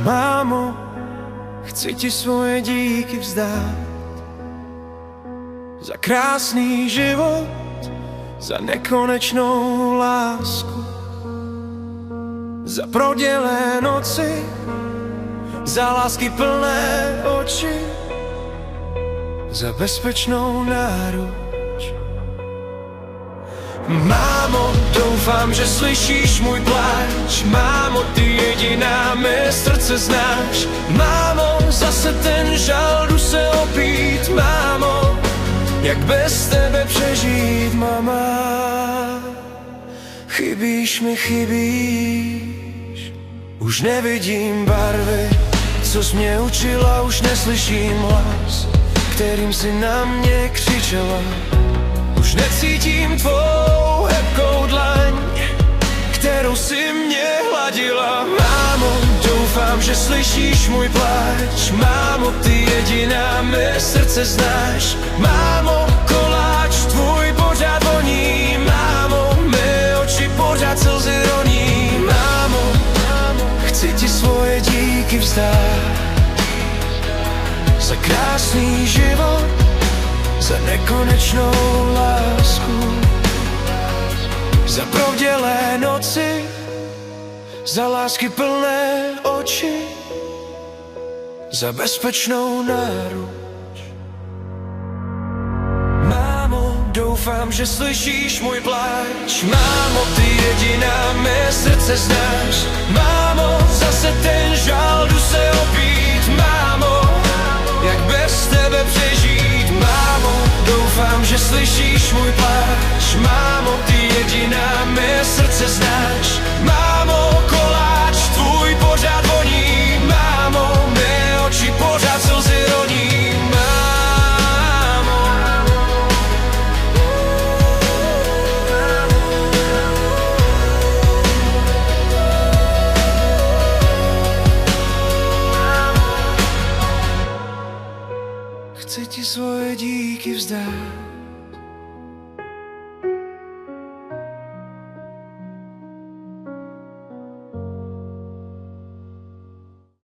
Mámo, chci ti svoje díky vzdát za krásný život, za nekonečnou lásku, za prodělé noci, za lásky plné oči, za bezpečnou náruč. Mámo, doufám, že slyšíš můj pláč. Mámo, ty jediná mé srdce znáš. Mámo, zase ten žal, jdu se opít. Mámo, jak bez tebe přežít, mama. Chybíš mi, chybíš. Už nevidím barvy, co jsi mě učila. Už neslyším hlas, kterým si na mě křičela. Už necítím tvou hebkou dlaň, kterou si mě hladila. Mámo, doufám, že slyšíš můj pláč. Mámo, ty jediná mé srdce znáš. Mámo, koláč tvůj pořád voní. Mámo, mé oči pořád slzy roní. Mámo, chci ti svoje díky vzdát za krásný život, za nekonečnou lásku, za prodělé noci, za lásky plné oči, za bezpečnou náruč. Mámo, doufám, že slyšíš můj pláč. Mámo, ty jediná mé srdce znáš. Mámo, zase ten žal, jdu se opít. Mámo, jak bez tebe přežít. Mámo, doufám, že slyšíš můj pláč. Mámo, ty jediná mé srdce znáš. Mámo, koláč tvůj pořád voní. Mámo, mé oči pořád slzy roní. Mámo, chci ti svoje díky vzdát